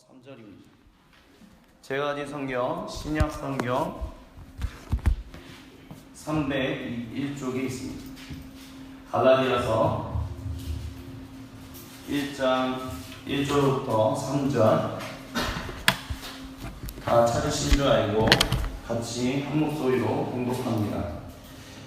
3절입니다. 제가 가진 성경 신약 성경 301쪽에 있습니다. 갈라디아서 1장 1절부터 3절 다 찾으신 줄 알고 같이 한 목소리로 공독합니다.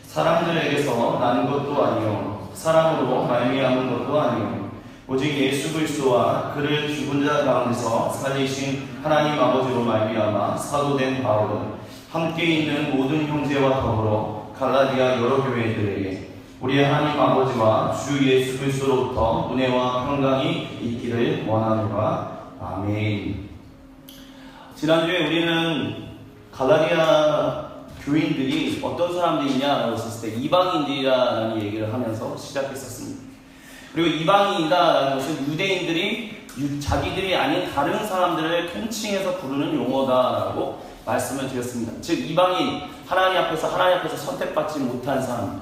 사람들에게서 나는 것도 아니요 사람으로 말미암은 것도 아니요 오직 예수 그리스도와 그를 죽은 자 가운데서 살리신 하나님 아버지로 말미암아 사도된 바울은 함께 있는 모든 형제와 더불어 갈라디아 여러 교회들에게 우리 하나님 아버지와 주 예수 그리스도로부터 은혜와 평강이 있기를 원하노라. 아멘. 지난주에 우리는 갈라디아 교인들이 어떤 사람들이냐라고 했을 때 이방인들이라는 얘기를 하면서 시작했었습니다. 그리고 이방인이다라는 것은 유대인들이 자기들이 아닌 다른 사람들을 통칭해서 부르는 용어다라고 말씀을 드렸습니다. 즉 이방인, 하나님 앞에서 선택받지 못한 사람들,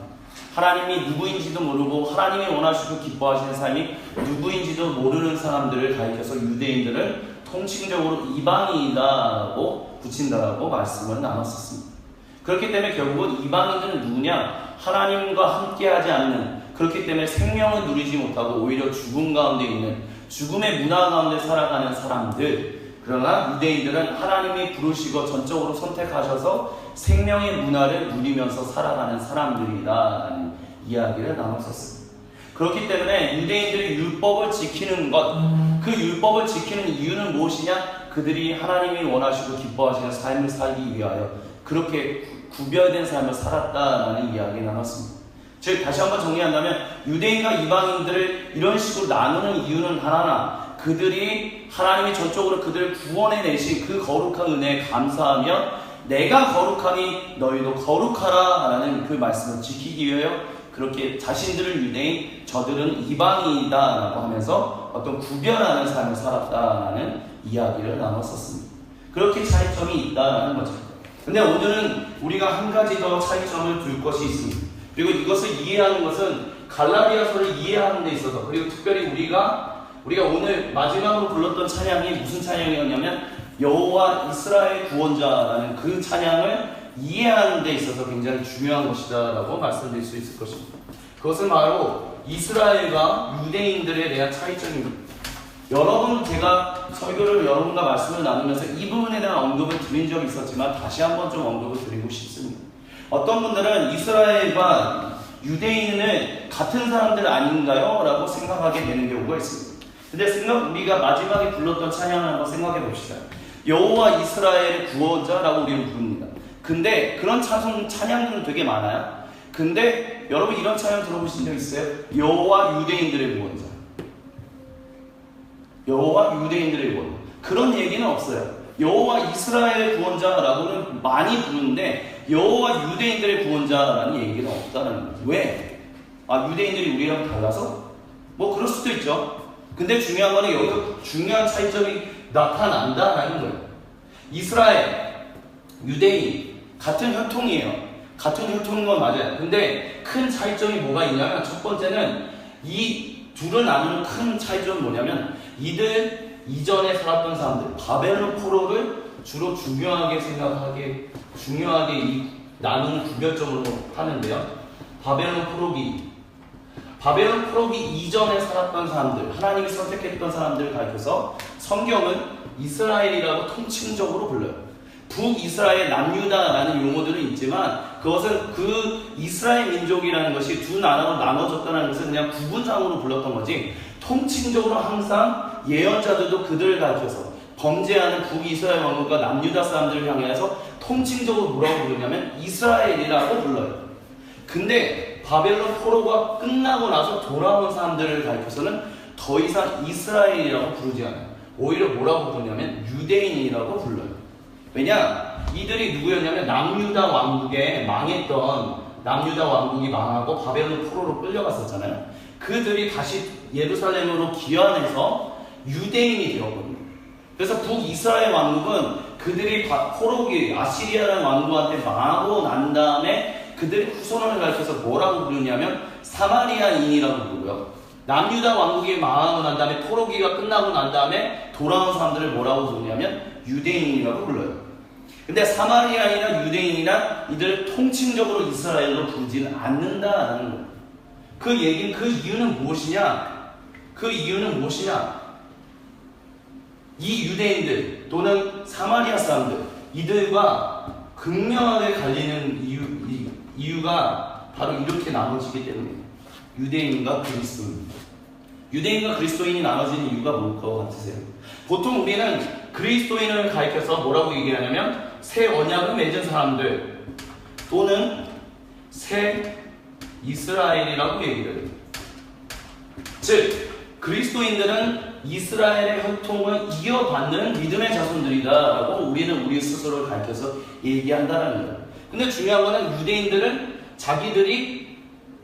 하나님이 누구인지도 모르고 하나님이 원하시고 기뻐하시는 삶이 누구인지도 모르는 사람들을 가리켜서 유대인들을 통칭적으로 이방인이다라고 붙인다라고 말씀을 나눴었습니다. 그렇기 때문에 결국은 이방인들은 누구냐? 하나님과 함께하지 않는, 그렇기 때문에 생명을 누리지 못하고 오히려 죽음 가운데 있는, 죽음의 문화 가운데 살아가는 사람들. 그러나 유대인들은 하나님이 부르시고 전적으로 선택하셔서 생명의 문화를 누리면서 살아가는 사람들이다라는 이야기를 나눴었습니다. 그렇기 때문에 유대인들이 율법을 지키는 것, 그 율법을 지키는 이유는 무엇이냐? 그들이 하나님이 원하시고 기뻐하시는 삶을 살기 위하여 그렇게 구별된 삶을 살았다라는 이야기를 나눴습니다. 즉 다시 한번 정리한다면 유대인과 이방인들을 이런 식으로 나누는 이유는 하나나 그들이 하나님이 전적으로 그들을 구원해 내신 그 거룩한 은혜에 감사하며 내가 거룩하니 너희도 거룩하라 라는 그 말씀을 지키기 위하여 그렇게 자신들은 유대인, 저들은 이방인이다 라고 하면서 어떤 구별하는 삶을 살았다라는 이야기를 나눴었습니다. 그렇게 차이점이 있다라는 거죠. 근데 오늘은 우리가 한 가지 더 차이점을 둘 것이 있습니다. 그리고 이것을 이해하는 것은 갈라디아서를 이해하는 데 있어서, 그리고 특별히 우리가 오늘 마지막으로 불렀던 찬양이 무슨 찬양이었냐면 여호와 이스라엘 구원자라는 그 찬양을 이해하는 데 있어서 굉장히 중요한 것이다 라고 말씀드릴 수 있을 것입니다. 그것은 바로 이스라엘과 유대인들에 대한 차이점입니다. 여러분, 제가 설교를 여러분과 말씀을 나누면서 이 부분에 대한 언급을 드린 적이 있었지만 다시 한번 좀 언급을 드리고 싶습니다. 어떤 분들은 이스라엘과 유대인을 같은 사람들 아닌가요? 라고 생각하게 되는 경우가 있습니다. 근데 우리가 마지막에 불렀던 찬양을 한번 생각해 봅시다. 여호와 이스라엘의 구원자라고 우리는 부릅니다. 근데 그런 찬양들은 되게 많아요. 근데 여러분 이런 찬양 들어보신 적 있어요? 여호와 유대인들의 구원자, 여호와 유대인들의 구원자, 그런 얘기는 없어요. 여호와 이스라엘의 구원자라고는 많이 부르는데 여호와 유대인들의 구원자라는 얘기는 없다는 거예요. 왜? 유대인들이 우리랑 달라서? 뭐 그럴 수도 있죠. 근데 중요한 거는 여기서 중요한 차이점이 나타난다라는 거예요. 이스라엘, 유대인 같은 혈통이에요. 같은 혈통인 건 맞아요. 근데 큰 차이점이 뭐가 있냐면 첫 번째는 이 둘을 나누는 큰 차이점은 뭐냐면 이들 이전에 살았던 사람들, 바벨론 포로를 주로 중요하게 이 나누는 구별점으로 하는데요. 바벨론 포로기 이전에 살았던 사람들, 하나님이 선택했던 사람들을 가리켜서 성경은 이스라엘이라고 통칭적으로 불러요. 북이스라엘, 남유다라는 용어들은 있지만 그것은 그 이스라엘 민족이라는 것이 두 나라로 나눠졌다는 것을 그냥 구분상으로 불렀던 거지, 통칭적으로 항상 예언자들도 그들을 가리켜서 범죄하는 북이스라엘 왕국과 남유다 사람들을 향해서 통칭적으로 뭐라고 부르냐면 이스라엘이라고 불러요. 근데 바벨론 포로가 끝나고 나서 돌아온 사람들을 가리켜서는 더 이상 이스라엘이라고 부르지 않아요. 오히려 뭐라고 부르냐면 유대인이라고 불러요. 왜냐? 이들이 누구였냐면 남유다 왕국에 망했던, 남유다 왕국이 망하고 바벨론 포로로 끌려갔었잖아요. 그들이 다시 예루살렘으로 귀환해서 유대인이 되었거든요. 그래서 북이스라엘 왕국은 그들이 포로기 아시리아라는 왕국한테 망하고 난 다음에 그들의 후손을 가리켜서 뭐라고 부르냐면 사마리아인이라고 부르고요. 남유다 왕국이 망하고 난 다음에 포로기가 끝나고 난 다음에 돌아온 사람들을 뭐라고 부르냐면 유대인이라고 불러요. 근데 사마리아인이나 유대인이나 이들을 통칭적으로 이스라엘로 부르지는 않는다라는 거예요. 그 이유는 무엇이냐? 이 유대인들 또는 사마리아 사람들, 이들과 극명하게 갈리는 이유가 바로 이렇게 나눠지기 때문이에요. 유대인과 그리스도인이 나눠지는 이유가 뭘 것 같으세요? 보통 우리는 그리스도인을 가리켜서 뭐라고 얘기하냐면 새 언약을 맺은 사람들 또는 새 이스라엘이라고 얘기를 해요. 즉 그리스도인들은 이스라엘의 혈통을 이어받는 믿음의 자손들이다라고 우리는 우리 스스로를 가리켜서 얘기한다는 거예요. 근데 중요한 거는 유대인들은 자기들이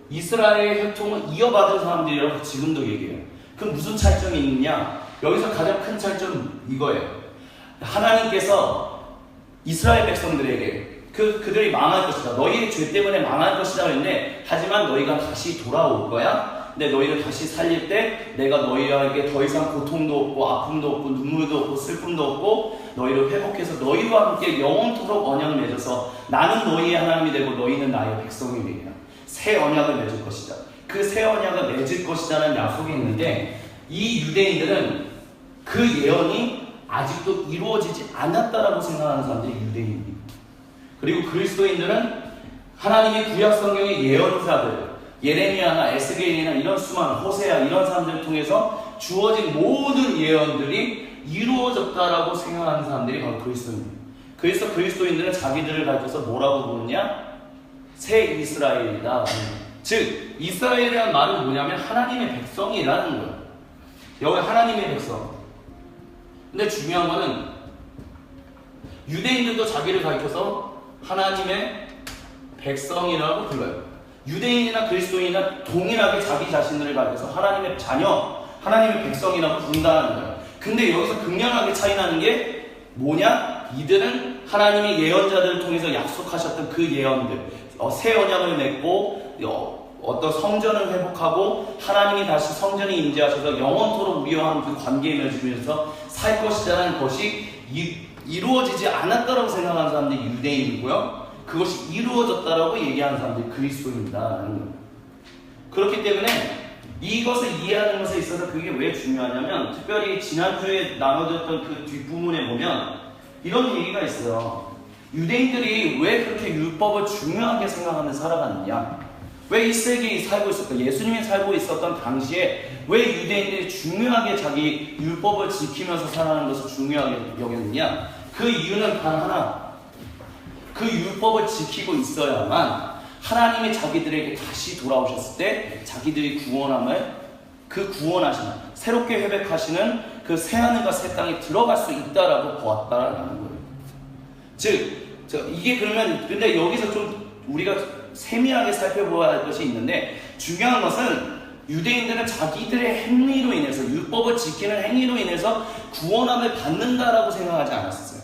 이스라엘의 혈통을 이어받은 사람들이라고 지금도 얘기해요. 그럼 무슨 차이점이 있느냐? 여기서 가장 큰 차이점은 이거예요. 하나님께서 이스라엘 백성들에게 그들이 망할 것이다. 너희의 죄 때문에 망할 것이다 했는데 하지만 너희가 다시 돌아올 거야. 근데 너희를 다시 살릴 때 내가 너희에게 더 이상 고통도 없고 아픔도 없고 눈물도 없고 슬픔도 없고 너희를 회복해서 너희와 함께 영원토록 언약을 맺어서 나는 너희의 하나님이 되고 너희는 나의 백성이 되리라. 새 언약을 맺을 것이다. 그 새 언약을 맺을 것이다는 약속이 있는데 이 유대인들은 그 예언이 아직도 이루어지지 않았다라고 생각하는 사람들이 유대인입니다. 그리고 그리스도인들은 하나님의 구약 성경의 예언자들, 예레미야나 에스겔이나 이런 수많은 호세아 이런 사람들을 통해서 주어진 모든 예언들이 이루어졌다라고 생각하는 사람들이 바로 그리스도인입니다. 그래서 그리스도인들은 자기들을 가르쳐서 뭐라고 부르냐? 새 이스라엘이다. 즉 이스라엘이라는 말은 뭐냐면 하나님의 백성이라는 거예요. 여기 하나님의 백성. 근데 중요한 거는 유대인들도 자기를 가리켜서 하나님의 백성이라고 불러요. 유대인이나 그리스도인이나 동일하게 자기 자신들을 가리켜서 하나님의 자녀, 하나님의 백성이라고 부른다는 거예요. 근데 여기서 극명하게 차이나는 게 뭐냐? 이들은 하나님의 예언자들을 통해서 약속하셨던 그 예언들, 새 언약을 맺고 어떤 성전을 회복하고 하나님이 다시 성전에 임재하셔서 영원토록 우리와 함께 관계에 맺으면서 살 것이라는 것이 이루어지지 않았다라고 생각하는 사람들이 유대인이고요. 그것이 이루어졌다라고 얘기하는 사람들이 그리스도인이다라는 거예요. 그렇기 때문에 이것을 이해하는 것에 있어서 그게 왜 중요하냐면 특별히 지난주에 나눠졌던 그 뒷부분에 보면 이런 얘기가 있어요. 유대인들이 왜 그렇게 율법을 중요하게 생각하면서 살아갔느냐? 왜 1세기 살고 있었던 예수님이 살고 있었던 당시에 왜 유대인들이 중요하게 자기 율법을 지키면서 살아가는 것을 중요하게 여겼느냐? 그 이유는 단 하나. 그 율법을 지키고 있어야만 하나님이 자기들에게 다시 돌아오셨을 때 자기들이 구원하시는 새롭게 회복하시는 그 새하늘과 새 땅에 들어갈 수 있다라고 보았다라는 거예요. 즉 이게 그러면 근데 여기서 좀 우리가 세밀하게 살펴보아야 할 것이 있는데 중요한 것은 유대인들은 자기들의 행위로 인해서 율법을 지키는 행위로 인해서 구원함을 받는다라고 생각하지 않았어요.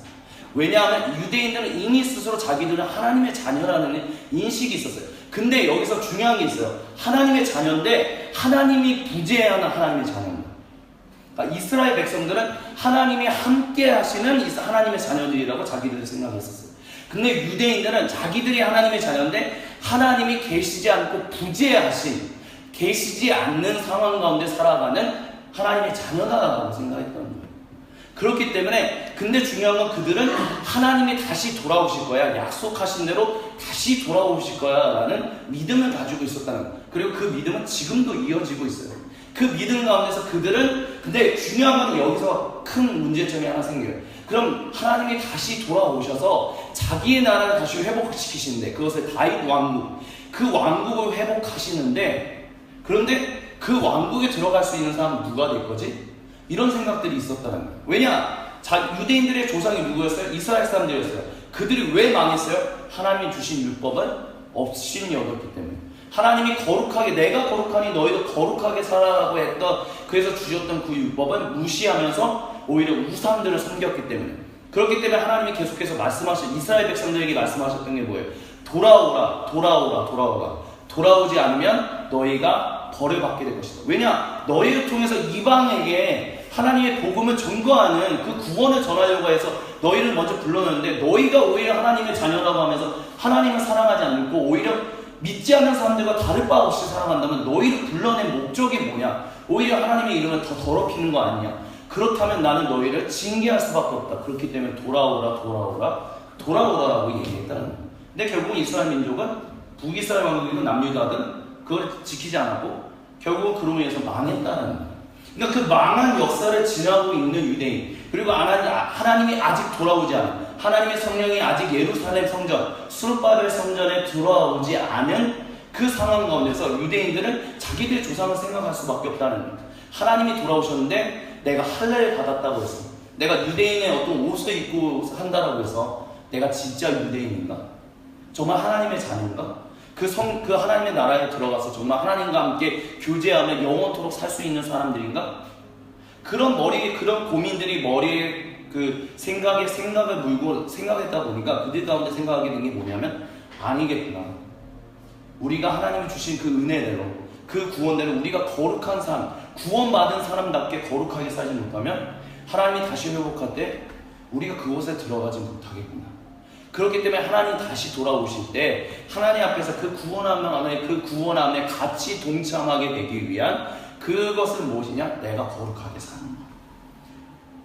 왜냐하면 유대인들은 이미 스스로 자기들은 하나님의 자녀라는 인식이 있었어요. 근데 여기서 중요한 게 있어요. 하나님의 자녀인데 하나님이 부재하는 하나님의 자녀입니다. 그러니까 이스라엘 백성들은 하나님이 함께 하시는 하나님의 자녀들이라고 자기들이 생각했었어요. 근데 유대인들은 자기들이 하나님의 자녀인데 하나님이 계시지 않고 부재하신 계시지 않는 상황 가운데 살아가는 하나님의 자녀다라고 생각했던 거예요. 그렇기 때문에 근데 중요한 건 그들은 하나님이 다시 돌아오실 거야, 약속하신 대로 다시 돌아오실 거야 라는 믿음을 가지고 있었다는 거예요. 그리고 그 믿음은 지금도 이어지고 있어요. 그 믿음 가운데서 그들은 근데 중요한 건 여기서 큰 문제점이 하나 생겨요. 그럼 하나님이 다시 돌아오셔서 자기의 나라를 다시 회복시키시는데 그것을 다윗 왕국, 그 왕국을 회복하시는데 그런데 그 왕국에 들어갈 수 있는 사람은 누가 될 거지? 이런 생각들이 있었다는 거예요. 왜냐? 유대인들의 조상이 누구였어요? 이스라엘 사람들이었어요. 그들이 왜 망했어요? 하나님이 주신 율법을 없인 여겼기 때문에. 하나님이 거룩하게 내가 거룩하니 너희도 거룩하게 살아라고 했던 그래서 주셨던 그 율법을 무시하면서 오히려 우상들을 섬겼기 때문에. 그렇기 때문에 하나님이 계속해서 말씀하신 이스라엘 백성들에게 말씀하셨던 게 뭐예요? 돌아오라. 돌아오지 않으면 너희가 벌을 받게 될 것이다. 왜냐? 너희를 통해서 이방에게 하나님의 복음을 전거하는 그 구원을 전하려고 해서 너희를 먼저 불러냈는데, 너희가 오히려 하나님의 자녀라고 하면서 하나님을 사랑하지 않고 오히려 믿지 않는 사람들과 다를 바 없이 살아간다면 너희를 불러낸 목적이 뭐냐? 오히려 하나님의 이름을 더 더럽히는 거 아니냐? 그렇다면 나는 너희를 징계할 수밖에 없다. 그렇기 때문에 돌아오라라고 얘기했다는 거예요. 근데 결국 이스라엘 민족은 북이스라엘 왕국이든 남유다든 그걸 지키지 않았고 결국 그로 인해서 망했다는 거예요. 그러니까 그 망한 역사를 지나고 있는 유대인, 그리고 하나님이 아직 돌아오지 않은, 하나님의 성령이 아직 예루살렘 성전, 수르바벨 성전에 들어오지 않은 그 상황 가운데서 유대인들은 자기들의 조상을 생각할 수밖에 없다는 거예요. 하나님이 돌아오셨는데 내가 할례를 받았다고 해서, 내가 유대인의 어떤 옷을 입고 한다라고 해서 내가 진짜 유대인인가? 정말 하나님의 자녀인가? 그 하나님의 나라에 들어가서 정말 하나님과 함께 교제하며 영원토록 살 수 있는 사람들인가? 그런 고민들이 머리에 생각을 물고 생각했다 보니까 그들 가운데 생각하게 된 게 뭐냐면, 아니겠구나. 우리가 하나님이 주신 그 은혜대로, 그 구원대로 우리가 거룩한 삶, 구원받은 사람답게 거룩하게 살지 못하면 하나님이 다시 회복할 때 우리가 그곳에 들어가지 못하겠구나. 그렇기 때문에 하나님 다시 돌아오실 때 하나님 앞에서 그 구원 안에 같이 동참하게 되기 위한 그것은 무엇이냐? 내가 거룩하게 사는 것.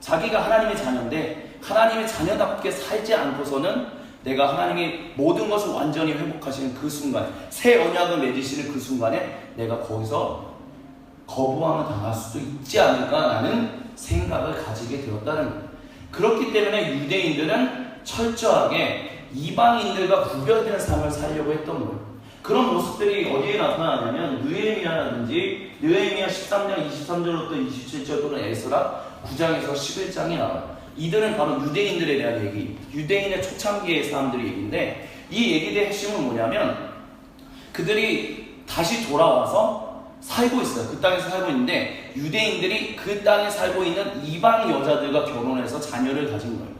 자기가 하나님의 자녀인데 하나님의 자녀답게 살지 않고서는 내가 하나님이 모든 것을 완전히 회복하시는 그 순간, 새 언약을 맺으시는 그 순간에 내가 거기서 거부함을 당할 수도 있지 않을까라는 생각을 가지게 되었다는 거예요. 그렇기 때문에 유대인들은 철저하게 이방인들과 구별되는 삶을 살려고 했던 거예요. 그런 모습들이 어디에 나타나냐면 느헤미야라든지 느헤미야 13장 23절부터 27절 또는 에스라 9장에서 11장이 나와요. 이들은 바로 유대인들에 대한 얘기, 유대인의 초창기의 사람들의 얘기인데, 이 얘기의 핵심은 뭐냐면 그들이 다시 돌아와서 살고 있어요. 그 땅에서 살고 있는데 유대인들이 그 땅에 살고 있는 이방 여자들과 결혼해서 자녀를 가진 거예요.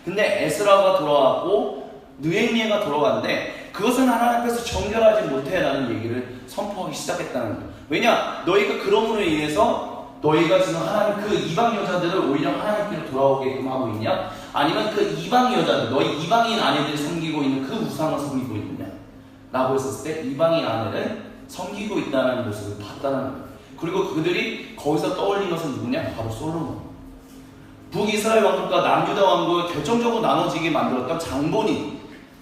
근데 에스라가 돌아왔고 느헤미야가 돌아왔는데 그것은 하나님 앞에서 정결하지 못해라는 얘기를 선포하기 시작했다는 거예요. 왜냐? 너희가 그럼으로 인해서 너희가 지금 하나님 그 이방 여자들을 오히려 하나님께로 돌아오게끔 하고 있냐? 아니면 그 이방 여자들, 너희 이방인 아내들이 섬기고 있는 그 우상을 섬기고 있느냐? 라고 했었을 때 이방인 아내를 섬기고 있다는 모습을 봤다는 거예요. 그리고 그들이 거기서 떠올린 것은 누구냐? 바로 솔로몬. 북이스라엘 왕국과 남유다 왕국을 결정적으로 나눠지게 만들었던 장본인.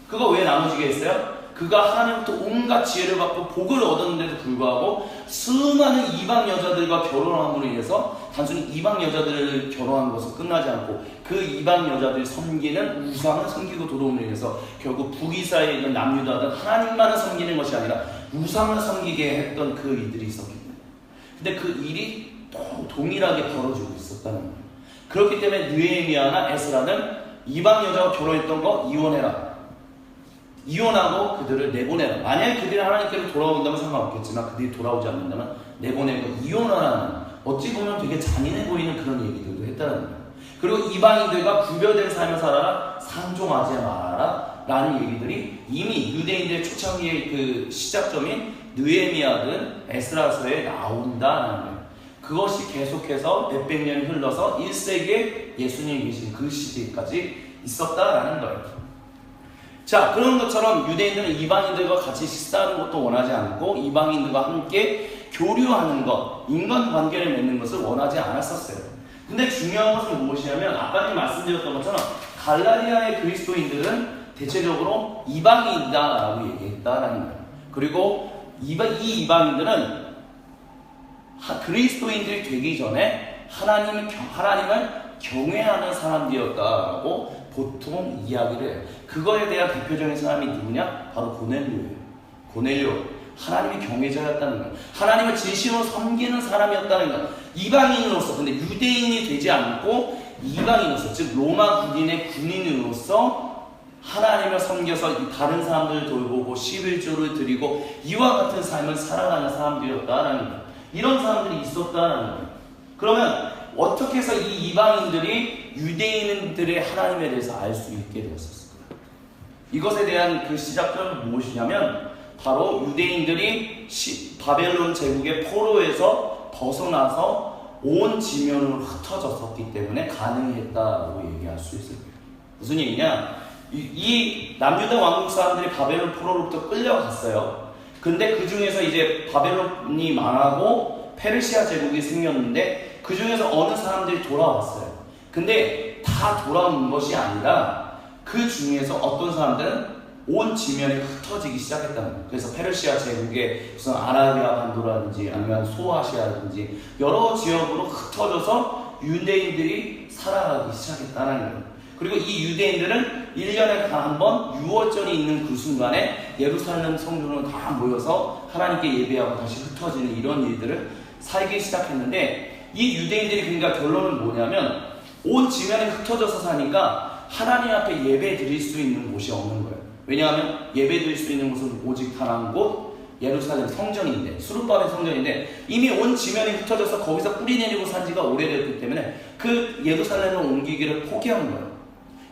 그가 왜 나눠지게 했어요? 그가 하나님부터 온갖 지혜를 받고 복을 얻었는데도 불구하고 수많은 이방 여자들과 결혼함으로 인해서 단순히 이방 여자들을 결혼한 것으로 끝나지 않고 그 이방 여자들이 섬기는 우상을 섬기고 들어옴으로 인해서 결국 북이스라엘에 있는 남유다는 하나님만을 섬기는 것이 아니라 우상을 섬기게 했던 그 일들이 있었기 때문에. 근데 그 일이 동일하게 벌어지고 있었다는 거예요. 그렇기 때문에 느헤미야나 에스라는 이방 여자와 결혼했던 거 이혼하고 그들을 내보내라. 만약에 그들이 하나님께로 돌아온다면 상관없겠지만 그들이 돌아오지 않는다면 내보내고 이혼하라는, 어찌 보면 되게 잔인해 보이는 그런 얘기들도 했다는 거예요. 그리고 이방인들과 구별된 삶을 살아라, 상종하지 말아라 라는 얘기들이 이미 유대인들의 초창기의 그 시작점인 느헤미야든 에스라서에 나온다는 거예요. 그것이 계속해서 몇백 년이 흘러서 1세기에 예수님이 계신 그 시대까지 있었다라는 거예요. 자, 그런 것처럼 유대인들은 이방인들과 같이 식사하는 것도 원하지 않고 이방인들과 함께 교류하는 것, 인간관계를 맺는 것을 원하지 않았었어요. 근데 중요한 것은 무엇이냐면 아까 말씀드렸던 것처럼 갈라디아의 그리스도인들은 대체적으로 이방인이다라고 얘기했다라는 거예요. 그리고 이 이방인들은 그리스도인들이 되기 전에 하나님을 경외하는 사람들이었다라고 보통 이야기를 해요. 그거에 대한 대표적인 사람이 누구냐? 바로 고넬료예요. 고넬료. 하나님의 경외자였다는 거예요. 하나님을 진심으로 섬기는 사람이었다는 거예요. 이방인으로서, 근데 유대인이 되지 않고 이방인으로서, 즉 로마 군인의 군인으로서 하나님을 섬겨서 다른 사람들을 돌보고 11조를 드리고 이와 같은 삶을 살아가는 사람들이었다는 거예요. 이런 사람들이 있었다는 거예요. 그러면 어떻게 해서 이 이방인들이 유대인들의 하나님에 대해서 알 수 있게 되었을까요? 이것에 대한 그 시작점은 무엇이냐면 바로 유대인들이 바벨론 제국의 포로에서 벗어나서 온 지면으로 흩어졌었기 때문에 가능했다고 얘기할 수 있을 거예요. 무슨 얘기냐? 이 남유다 왕국 사람들이 바벨론 포로로부터 끌려갔어요. 근데 그 중에서 이제 바벨론이 망하고 페르시아 제국이 생겼는데 그 중에서 어느 사람들이 돌아왔어요. 근데 다 돌아온 것이 아니라 그 중에서 어떤 사람들은 온 지면이 흩어지기 시작했다는 거예요. 그래서 페르시아 제국의 무슨 아라비아 반도라든지 아니면 소아시아라든지 여러 지역으로 흩어져서 유대인들이 살아가기 시작했다는 거예요. 그리고 이 유대인들은 1년에 한 번 유월절이 있는 그 순간에 예루살렘 성전으로 다 모여서 하나님께 예배하고 다시 흩어지는 이런 일들을 살기 시작했는데, 이 유대인들이 그러니까 결론은 뭐냐면 온 지면이 흩어져서 사니까 하나님 앞에 예배 드릴 수 있는 곳이 없는 거예요. 왜냐하면 예배 드릴 수 있는 곳은 오직 단 한 곳, 예루살렘 성전인데, 수르바벨 성전인데 이미 온 지면이 흩어져서 거기서 뿌리 내리고 산 지가 오래됐기 때문에 그 예루살렘을 옮기기를 포기한 거예요.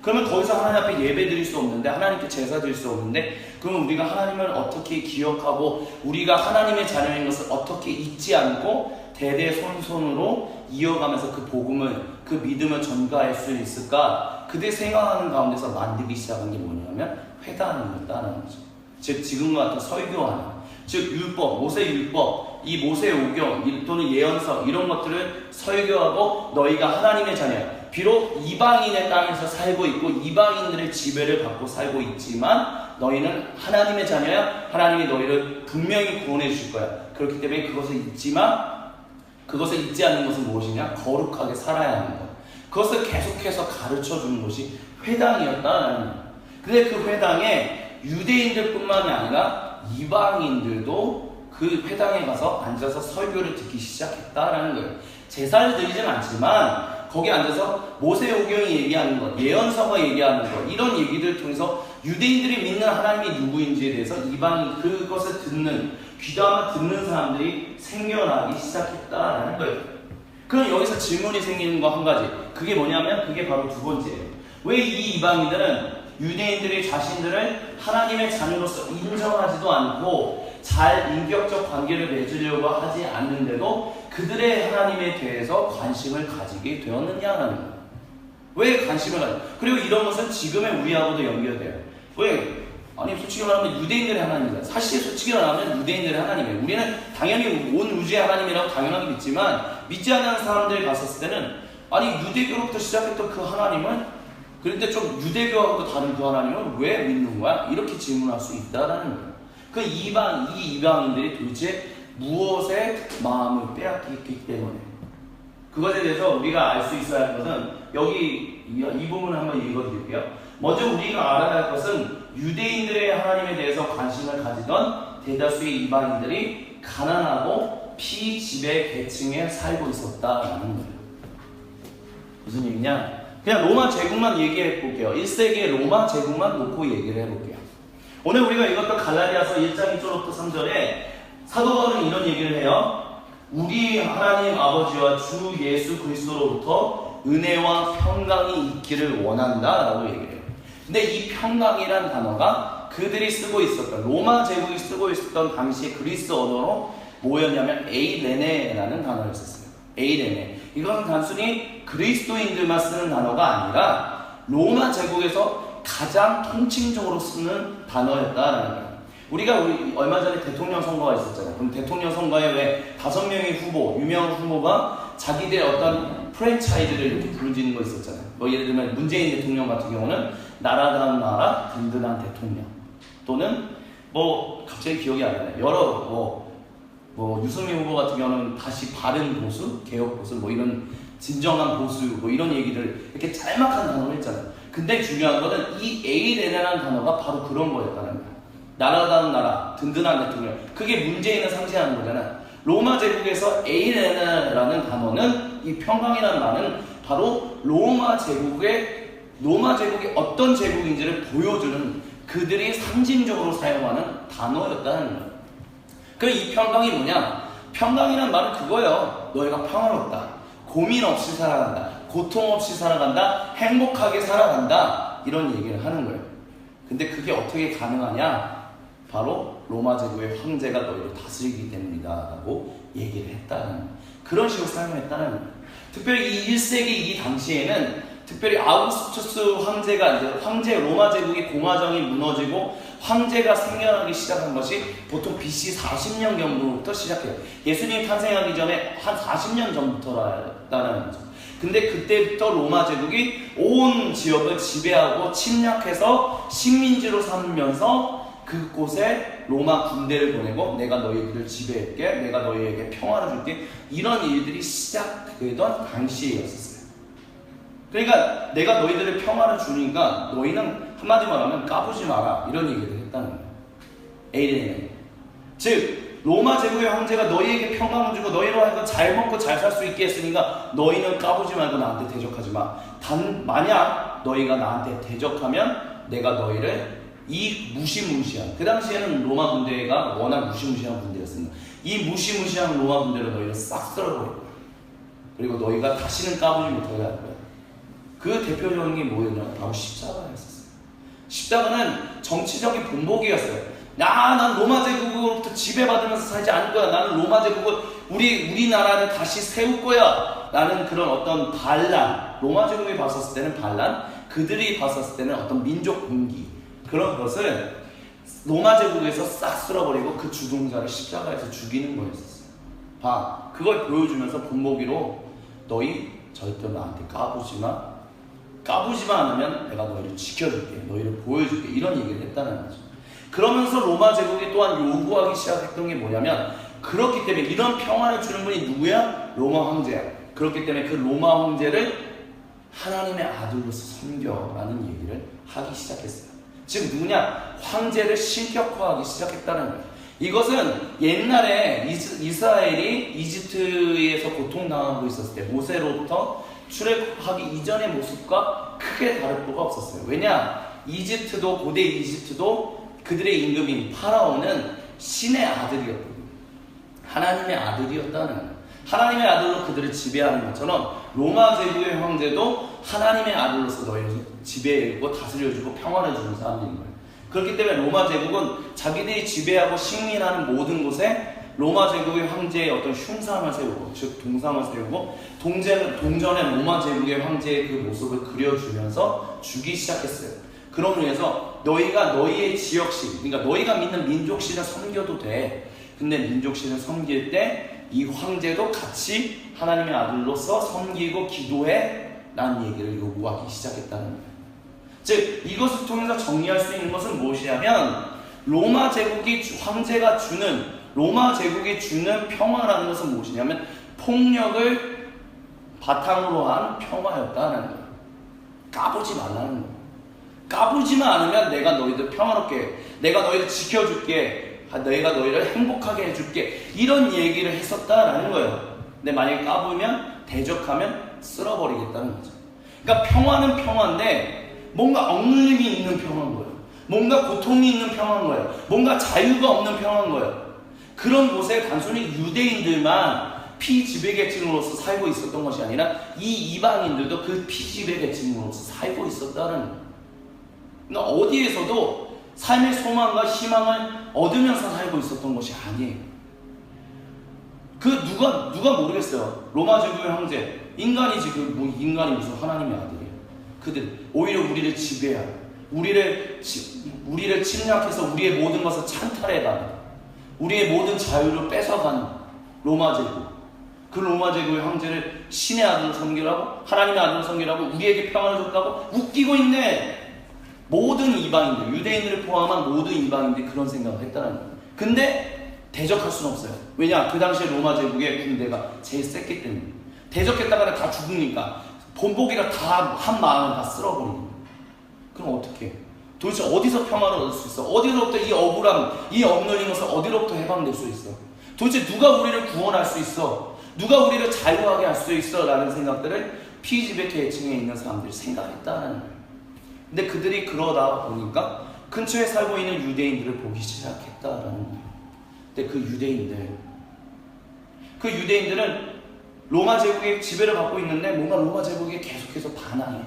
그러면 거기서 하나님 앞에 예배 드릴 수 없는데, 하나님께 제사 드릴 수 없는데, 그러면 우리가 하나님을 어떻게 기억하고 우리가 하나님의 자녀인 것을 어떻게 잊지 않고 대대손손으로 이어가면서 그 복음을, 그 믿음을 전가할 수 있을까? 그들 생각하는 가운데서 만들기 시작한 게 뭐냐면 회당이었다는 거죠. 즉 지금과 같은 설교하는, 즉 율법, 모세 율법, 이 모세 오경 또는 예언서 이런 것들을 설교하고 너희가 하나님의 자녀야. 비록 이방인의 땅에서 살고 있고 이방인들의 지배를 받고 살고 있지만 너희는 하나님의 자녀야. 하나님이 너희를 분명히 구원해 주실 거야. 그렇기 때문에 그것을 잊지만, 그것을 잊지 않는 것은 무엇이냐? 거룩하게 살아야 하는 것. 그것을 계속해서 가르쳐 주는 것이 회당이었다는 거예요. 근데 그 회당에 유대인들뿐만이 아니라 이방인들도 그 회당에 가서 앉아서 설교를 듣기 시작했다라는 거예요. 제사를 드리진 않지만 거기 앉아서 모세오경이 얘기하는 것, 예언서가 얘기하는 것, 이런 얘기들을 통해서 유대인들이 믿는 하나님이 누구인지에 대해서 이방인, 그것을 듣는, 귀담아 듣는 사람들이 생겨나기 시작했다라는 거예요. 그럼 여기서 질문이 생기는 거 한 가지, 그게 뭐냐면 그게 바로 두 번째예요. 왜 이 이방인들은 유대인들이 자신들을 하나님의 자녀로서 인정하지도 않고 잘 인격적 관계를 맺으려고 하지 않는데도 그들의 하나님에 대해서 관심을 가지게 되었느냐는 거예요. 왜 관심을 가지고? 그리고 이런 것은 지금의 우리하고도 연결돼요. 왜? 아니 솔직히 말하면 유대인들의 하나님이다. 사실 솔직히 말하면 유대인들의 하나님이에요. 우리는 당연히 온 우주의 하나님이라고 당연하게 믿지만, 믿지 않는 사람들이 봤었을 때는 아니 유대교로부터 시작했던 그 하나님은, 그런데 좀 유대교하고도 다른 그 하나님은 왜 믿는 거야? 이렇게 질문할 수 있다라는 거예요. 그 이 이방인들이 도대체 무엇에 마음을 빼앗겼기 때문에, 그것에 대해서 우리가 알 수 있어야 할 것은, 여기 이 부분을 한번 읽어드릴게요. 먼저 우리가 알아야 할 것은 유대인들의 하나님에 대해서 관심을 가지던 대다수의 이방인들이 가난하고 피지배 계층에 살고 있었다라는 거예요. 무슨 얘기냐? 그냥 로마 제국만 얘기해 볼게요. 1세기의 로마 제국만 놓고 얘기를 해볼게요. 오늘 우리가 읽었던 갈라디아서 1장 1절부터 3절에 사도 바울은 이런 얘기를 해요. 우리 하나님 아버지와 주 예수 그리스도로부터 은혜와 평강이 있기를 원한다 라고 얘기를 해요. 근데 이 평강이란 단어가 그들이 쓰고 있었던, 로마 제국이 쓰고 있었던 당시 그리스 언어로 뭐였냐면 에이레네라는 단어를 썼어요. 에이레네. 이건 단순히 그리스도인들만 쓰는 단어가 아니라 로마 제국에서 가장 통칭적으로 쓰는 단어였다라는 거예요. 우리가 얼마 전에 대통령 선거가 있었잖아요. 그럼 대통령 선거에 왜 5명의 후보, 유명한 후보가 자기들의 어떤 프랜차이즈를 이렇게 부르짖는 거 있었잖아요. 뭐 예를 들면 문재인 대통령 같은 경우는 나라다운 나라, 든든한 대통령, 또는 뭐 갑자기 기억이 안 나요. 여러 뭐 유승민 후보 같은 경우는 다시 바른 보수, 개혁 보수, 뭐 이런 진정한 보수, 뭐 이런 얘기를 이렇게 짤막한 단어를 했잖아요. 근데 중요한 거는 이 에이레네라는 단어가 바로 그런 거였다는 거예요. 나라다운 나라, 든든한 대통령. 그게 문재인을 상징하는 거잖아요. 로마 제국에서 에이레네라는 단어는, 이 평강이라는 말은 바로 로마 제국이 어떤 제국인지를 보여주는, 그들이 상징적으로 사용하는 단어였다는 거예요. 그럼 이 평강이 뭐냐? 평강이라는 말은 그거예요. 너희가 평화롭다, 고민 없이 살아간다, 고통 없이 살아간다, 행복하게 살아간다, 이런 얘기를 하는 거예요. 근데 그게 어떻게 가능하냐? 바로 로마 제국의 황제가 너희를 다스리기 때문이다 라고 얘기를 했다는, 그런 식으로 사용했다는 거예요. 특별히 이 1세기 이 당시에는 특별히 아우구스투스 황제가 이제 황제 로마 제국의 공화정이 무너지고 황제가 생겨나기 시작한 것이 보통 BC 40년 경부터 시작해요. 예수님이 탄생하기 전에 한 40년 전부터라는 거죠. 근데 그때부터 로마 제국이 온 지역을 지배하고 침략해서 식민지로 삼으면서 그곳에 로마 군대를 보내고 내가 너희들을 지배할게, 내가 너희에게 평화를 줄게, 이런 일들이 시작되던 당시였었어요. 그러니까 내가 너희들을 평화를 주니까 너희는 한마디 말하면 까부지 마라, 이런 얘기를 했다는 거예요. 에이레네. 즉 로마 제국의 황제가 너희에게 평강을 주고 너희로 하여금 잘 먹고 잘 살 수 있게 했으니까 너희는 까부지 말고 나한테 대적하지 마. 만약 너희가 나한테 대적하면 내가 너희를 이 무시무시한, 그 당시에는 로마 군대가 워낙 무시무시한 군대였습니다. 이 무시무시한 로마 군대로 너희를 싹 쓸어버릴 거야. 그리고 너희가 다시는 까부지 못하게 할 거야. 그 대표적인 게 뭐였냐면 바로 십자가였었어요. 십자가는 정치적인 본보기였어요. 난 로마 제국으로부터 지배받으면서 살지 않을 거야. 나는 로마 제국을 우리나라를 다시 세울 거야. 라는 그런 어떤 반란, 로마 제국이 봤었을 때는 반란, 그들이 봤었을 때는 어떤 민족 분기, 그런 것을 로마 제국에서 싹 쓸어버리고 그 주동자를 십자가에서 죽이는 거였었어요. 그걸 보여주면서 본보기로 너희 절대 나한테 까부지만 않으면 내가 너희를 지켜줄게, 너희를 보여줄게, 이런 얘기를 했다는 거죠. 그러면서 로마 제국이 또한 요구하기 시작했던 게 뭐냐면, 그렇기 때문에 이런 평화를 주는 분이 누구야? 로마 황제야. 그렇기 때문에 그 로마 황제를 하나님의 아들로서 섬겨라는 얘기를 하기 시작했어요. 즉 누구냐? 황제를 신격화하기 시작했다는 거예요. 이것은 옛날에 이스라엘이 이집트에서 고통당하고 있었을 때 모세로부터 출애굽하기 이전의 모습과 크게 다를 바가 없었어요. 왜냐? 고대 이집트도 그들의 임금인 파라오는 신의 아들이었거든요. 하나님의 아들이었다는 거예요. 하나님의 아들로 그들을 지배하는 것처럼 로마 제국의 황제도 하나님의 아들로서 너희를 지배해주고 다스려주고 평화를 주는 사람들인 거예요. 그렇기 때문에 로마 제국은 자기들이 지배하고 식민하는 모든 곳에 로마 제국의 황제의 어떤 흉상을 세우고, 즉 동상을 세우고 동전에 로마 제국의 황제의 그 모습을 그려주면서 주기 시작했어요. 그런 의미에서 너희가 너희의 지역신, 그러니까 너희가 믿는 민족신을 섬겨도 돼. 근데 민족신을 섬길 때 이 황제도 같이 하나님의 아들로서 섬기고 기도해 라는 얘기를 요구하기 시작했다는 거예요. 즉 이것을 통해서 정리할 수 있는 것은 무엇이냐면, 로마 제국이 황제가 주는, 로마 제국이 주는 평화라는 것은 무엇이냐면 폭력을 바탕으로 한 평화였다는 거예요. 까부지 말라는 거예요. 까부지만 않으면 내가 너희들 평화롭게, 내가 너희를 지켜줄게, 내가 너희를 행복하게 해줄게, 이런 얘기를 했었다라는 거예요. 근데 만약에 까부면, 대적하면 쓸어버리겠다는 거죠. 그러니까 평화는 평화인데 뭔가 억눌림이 있는 평화인 거예요. 뭔가 고통이 있는 평화인 거예요. 뭔가 자유가 없는 평화인 거예요. 그런 곳에 단순히 유대인들만 피지배계층으로서 살고 있었던 것이 아니라 이 이방인들도 그 피지배계층으로서 살고 있었다는 거예요. 그러니까 어디에서도 삶의 소망과 희망을 얻으면서 살고 있었던 것이 아니에요. 누가 모르겠어요. 로마 제국의 황제, 인간이지, 인간이 무슨 하나님의 아들이에요. 그들 오히려 우리를 지배하고 우리를 침략해서 우리의 모든 것을 찬탈해가는, 우리의 모든 자유를 뺏어가는 로마 제국. 그 로마 제국의 황제를 신의 아들로 섬기라고, 하나님의 아들로 섬기라고, 우리에게 평화를 줬다고 웃기고 있네. 모든 이방인들, 유대인들을 포함한 모든 이방인들이 그런 생각을 했다는 거예요. 근데 대적할 수는 없어요. 왜냐? 그 당시에 로마 제국의 군대가 제일 셌기 때문에. 대적했다가 다 죽으니까 본보기가 다 한 마음을 다 쓸어버리는 거예요. 그럼 어떻게? 도대체 어디서 평화를 얻을 수 있어? 어디로부터 이 억울함, 이 억눌림에서 어디로부터 해방될 수 있어? 도대체 누가 우리를 구원할 수 있어? 누가 우리를 자유하게 할 수 있어? 라는 생각들을 피지배계층에 있는 사람들이 생각했다는 거예요. 근데 그들이 그러다 보니까 근처에 살고 있는 유대인들을 보기 시작했다라는 거예요. 근데 그 유대인들은 로마 제국의 지배를 받고 있는데 뭔가 로마 제국에 계속해서 반항해.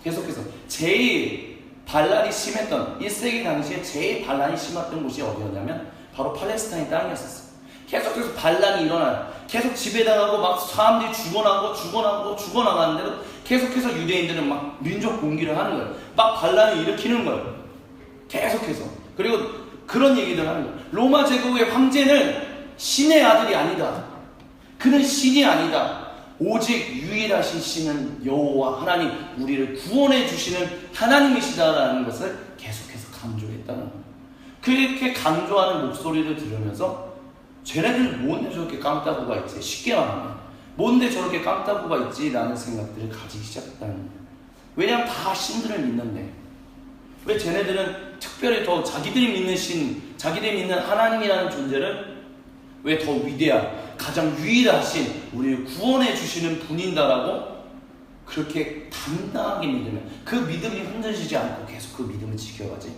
계속해서 제일 반란이 심했던 1세기 당시에 제일 반란이 심했던 곳이 어디였냐면 바로 팔레스타인 땅이었었어요. 계속해서 반란이 일어나요. 계속 지배당하고 막 사람들이 죽어나가는데도 계속해서 유대인들은 막 민족 봉기를 하는 거예요. 막 반란을 일으키는 거예요. 계속해서. 그리고 그런 얘기들 하는 거예요. 로마 제국의 황제는 신의 아들이 아니다. 그는 신이 아니다. 오직 유일하신 신은 여호와 하나님, 우리를 구원해 주시는 하나님이시다라는 것을 계속해서 강조했다는 거예요. 그렇게 강조하는 목소리를 들으면서 쟤네들 뭔데 저렇게 깡따구가 있지? 쉽게 말하면 뭔데 저렇게 깡따구가 있지? 라는 생각들을 가지기 시작했다는 거예요. 왜냐하면 다 신들을 믿는데 왜 쟤네들은 특별히 더 자기들이 믿는 신, 자기들이 믿는 하나님이라는 존재를 왜 더 위대한, 가장 유일하신 우리를 구원해 주시는 분인다라고 그렇게 당당하게 믿으면 그 믿음이 흔들리지 않고 계속 그 믿음을 지켜가지.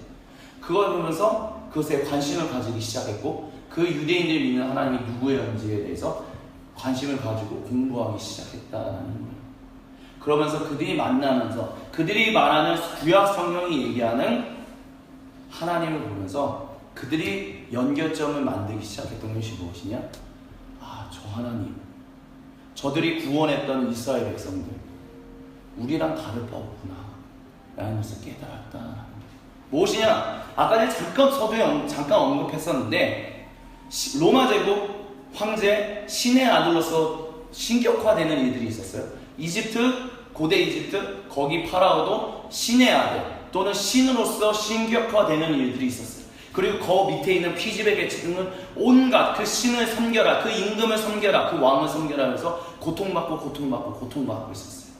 그걸 보면서 그것에 관심을 가지기 시작했고 그 유대인들이 믿는 하나님이 누구였는지에 대해서 관심을 가지고 공부하기 시작했다는 거예요. 그러면서 그들이 만나면서 그들이 말하는 구약 성경이 얘기하는 하나님을 보면서 그들이 연결점을 만들기 시작했던 것이 무엇이냐? 아, 저 하나님, 저들이 구원했던 이스라엘 백성들, 우리랑 다를 바 없구나 라는 것을 깨달았다. 무엇이냐? 아까 전에 잠깐 서두에 잠깐 언급했었는데 로마 제국 황제 신의 아들로서 신격화되는 일들이 있었어요. 이집트, 고대 이집트, 거기 파라오도 신의 아들 또는 신으로서 신격화되는 일들이 있었어요. 그리고 그 밑에 있는 피지배 계층은 온갖 그 신을 섬겨라, 그 임금을 섬겨라, 그 왕을 섬겨라 해서 고통받고 있었어요.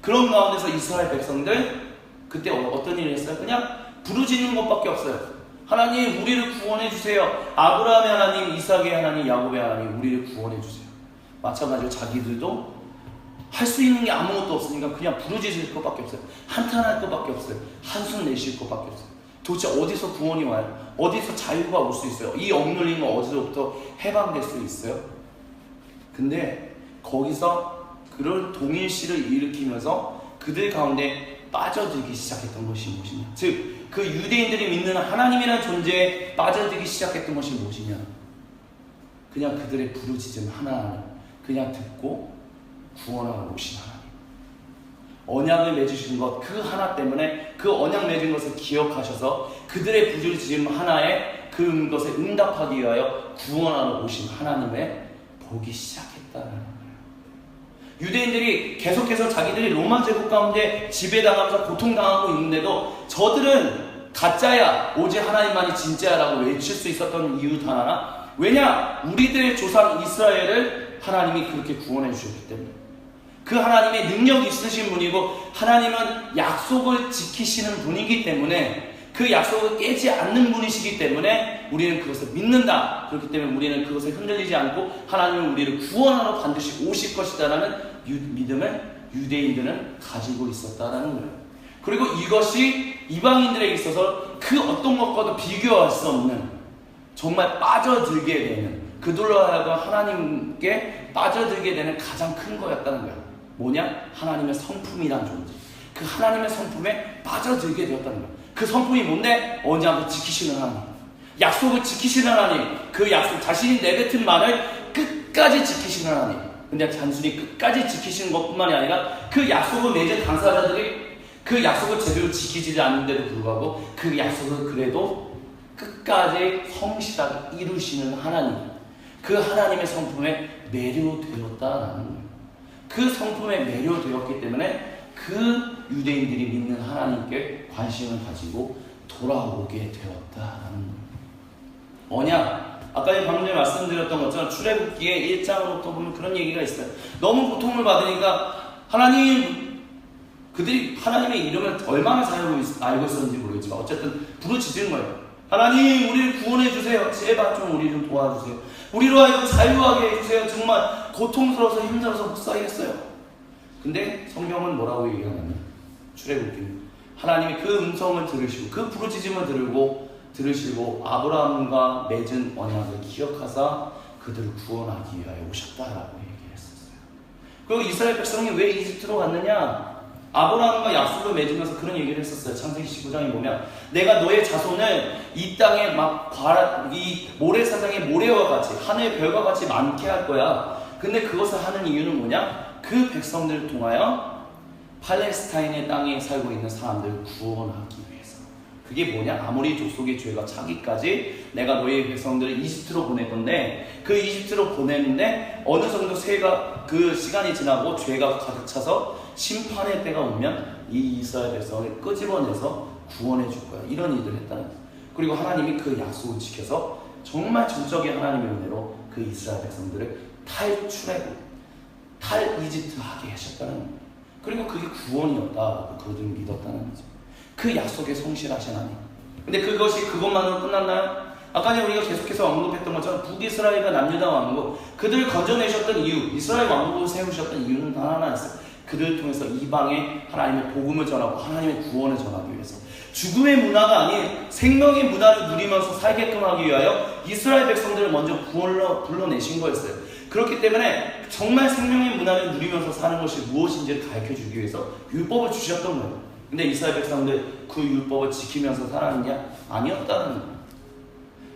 그런 가운데서 이스라엘 백성들 그때 어떤 일을 했어요? 그냥 부르짖는 것밖에 없어요. 하나님, 우리를 구원해 주세요. 아브라함의 하나님, 이삭의 하나님, 야곱의 하나님, 우리를 구원해 주세요. 마찬가지로 자기들도 할 수 있는 게 아무것도 없으니까 그냥 부르짖을 것밖에 없어요. 한탄할 것밖에 없어요. 한숨 내쉴 것밖에 없어요. 도대체 어디서 구원이 와요? 어디서 자유가 올 수 있어요? 이 억눌림은 어디서부터 해방될 수 있어요? 근데 거기서 그런 동일시를 일으키면서 그들 가운데 빠져들기 시작했던 것이 무엇이냐? 즉, 그 유대인들이 믿는 하나님이라는 존재에 빠져들기 시작했던 것이 무엇이냐? 그냥 그들의 부르짖음 하나하나 그냥 듣고 구원하러 오신 하나님, 언약을 맺으신 것 그 하나 때문에 그 언약 맺은 것을 기억하셔서 그들의 부르짖음 하나에 그것에 응답하기 위하여 구원하러 오신 하나님을 보기 시작했다는 거예요. 유대인들이 계속해서 자기들이 로마 제국 가운데 지배당하면서 고통당하고 있는데도 저들은 가짜야, 오직 하나님만이 진짜야라고 외칠 수 있었던 이유 단 하나, 왜냐? 우리들의 조상 이스라엘을 하나님이 그렇게 구원해 주셨기 때문에. 그 하나님의 능력이 있으신 분이고 하나님은 약속을 지키시는 분이기 때문에 그 약속을 깨지 않는 분이시기 때문에 우리는 그것을 믿는다. 그렇기 때문에 우리는 그것을 흔들리지 않고 하나님은 우리를 구원하러 반드시 오실 것이다라는 믿음을 유대인들은 가지고 있었다라는 거예요. 그리고 이것이 이방인들에게 있어서 그 어떤 것과도 비교할 수 없는 정말 빠져들게 되는, 그들로 하여금 하나님께 빠져들게 되는 가장 큰 거였다는 거예요. 뭐냐? 하나님의 성품이란 존재. 그 하나님의 성품에 빠져들게 되었다는 거예요. 그 성품이 뭔데? 언제나 지키시는 하나님, 약속을 지키시는 하나님, 그 약속, 자신이 내뱉은 말을 끝까지 지키시는 하나님. 근데 단순히 끝까지 지키시는 것뿐만이 아니라 그 약속을 맺은 당사자들이 그 약속을 제대로 지키지 않는데도 불구하고 그 약속을 그래도 끝까지 성실하게 이루시는 하나님, 그 하나님의 성품에 매료되었다라는 거예요. 그 성품에 매료되었기 때문에 그 유대인들이 믿는 하나님께 관심을 가지고 돌아오게 되었다라는 거예요. 언약, 아까 방금 전에 말씀드렸던 것처럼 출애굽기의 1장으로부터 보면 그런 얘기가 있어요. 너무 고통을 받으니까 하나님, 그들이 하나님의 이름을 얼마나 잘 알고 있었는지 모르겠지만 어쨌든 부르짖은 거예요. 하나님, 우리를 구원해 주세요. 제발 좀 우리 좀 도와주세요. 우리로 하여금 자유하게 해주세요. 정말 고통스러워서 힘들어서 못 살겠어요. 근데 성경은 뭐라고 얘기하냐면, 출애굽기는 하나님이 그 음성을 들으시고 그 부르짖음을 들으시고 아브라함과 맺은 언약을 기억하사 그들을 구원하기 위하여 오셨다라고 얘기했었어요. 그리고 이스라엘 백성이 왜 이집트로 갔느냐? 아브라함과 약속을 맺으면서 그런 얘기를 했었어요. 창세기 19장에 보면 내가 너의 자손을 이 땅에 이 모래사장의 모래와 같이 하늘의 별과 같이 많게 할 거야. 근데 그것을 하는 이유는 뭐냐? 그 백성들을 통하여 팔레스타인의 땅에 살고 있는 사람들을 구원하기 위해서. 그게 뭐냐? 아무리 족속의 죄가 차기까지 내가 너희 백성들을 이집트로 보낼 건데, 그 이집트로 보내는데 어느 정도 그 시간이 지나고 죄가 가득 차서 심판의 때가 오면 이 이스라엘 백성을 끄집어내서 구원해 줄 거야. 이런 일을 했다는 거예요. 그리고 하나님이 그 약속을 지켜서 정말 전적인 하나님의 은혜로 그 이스라엘 백성들을 탈출하고 탈이집트하게 하셨다는 거예요. 그리고 그게 구원이었다. 그들을 믿었다는 거죠. 그 약속에 성실하신 하나님. 근데 그것만으로 끝났나요? 아까 우리가 계속해서 언급했던 것처럼 북이스라엘과 남유다 왕국, 그들을 건져내셨던 이유, 이스라엘 왕국을 세우셨던 이유는 단 하나였어요. 그들을 통해서 이방에 하나님의 복음을 전하고 하나님의 구원을 전하기 위해서, 죽음의 문화가 아닌 생명의 문화를 누리면서 살게끔 하기 위하여 이스라엘 백성들을 먼저 불러내신 거였어요. 그렇기 때문에 정말 생명의 문화를 누리면서 사는 것이 무엇인지를 가르쳐주기 위해서 율법을 주셨던 거예요. 근데 이스라엘 백성들 그 율법을 지키면서 살았느냐? 아니었다는 거예요.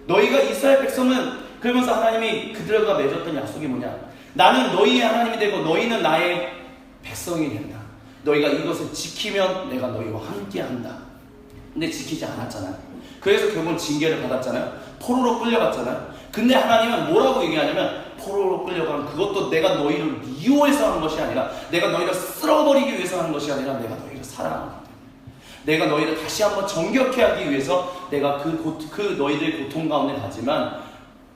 너희가 이스라엘 백성은, 그러면서 하나님이 그들과 맺었던 약속이 뭐냐? 나는 너희의 하나님이 되고 너희는 나의 백성이 된다. 너희가 이것을 지키면 내가 너희와 함께 한다. 근데 지키지 않았잖아요. 그래서 결국은 징계를 받았잖아요. 포로로 끌려갔잖아요. 근데 하나님은 뭐라고 얘기하냐면, 포로로 끌려간 그것도 내가 너희를 미워해서 한 것이 아니라, 내가 너희를 쓸어버리기 위해서 하는 것이 아니라 내가 너희를 사랑하기 때문에, 내가 너희를 다시 한번 정결케 하기 위해서 내가 그 너희들 고통 가운데 가지만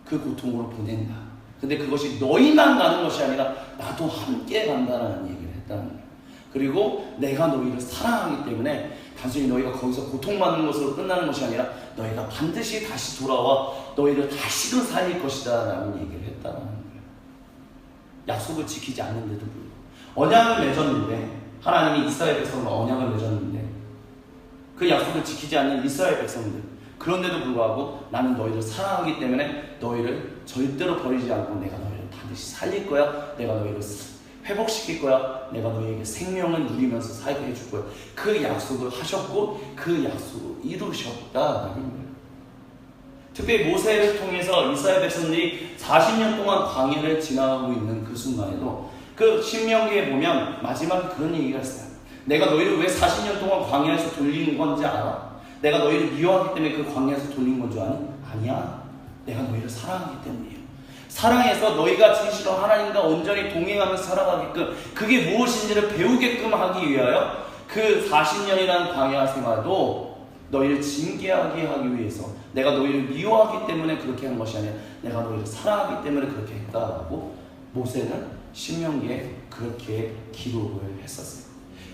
그 고통으로 보낸다. 근데 그것이 너희만 가는 것이 아니라 나도 함께 간다는 얘기를 했다는 거예요. 그리고 내가 너희를 사랑하기 때문에 단순히 너희가 거기서 고통받는 것으로 끝나는 것이 아니라 너희가 반드시 다시 돌아와 너희를 다시금 살릴 것이다 라는 얘기를 했다는 거예요. 약속을 지키지 않는데도 불구하고 언약을 맺었는데, 하나님이 이스라엘 백성과 언약을 맺었는데 그 약속을 지키지 않는 이스라엘 백성들, 그런데도 불구하고 나는 너희를 사랑하기 때문에 너희를 절대로 버리지 않고 내가 너희를 반드시 살릴 거야. 내가 너희를 회복시킬 거야. 내가 너희에게 생명을 누리면서 살게 해줄 거야. 그 약속을 하셨고 그 약속을 이루셨다는 거예요. 특별히 모세를 통해서 이스라엘 백성들이 40년 동안 광야를 지나가고 있는 그 순간에도 그 신명기에 보면 마지막에 그런 얘기가 있어요. 내가 너희를 왜 40년 동안 광야에서 돌리는 건지 알아? 내가 너희를 미워하기 때문에 그 광야에서 돌린 건 줄 아니? 아니야. 내가 너희를 사랑하기 때문이에요. 사랑해서 너희가 진실로 하나님과 온전히 동행하면서 살아가게끔, 그게 무엇인지를 배우게끔 하기 위하여 그 40년이라는 광야 생활도 너희를 징계하게 하기 위해서, 내가 너희를 미워하기 때문에 그렇게 한 것이 아니라 내가 너희를 사랑하기 때문에 그렇게 했다라고 모세는 신명기에 그렇게 기록을 했었어요.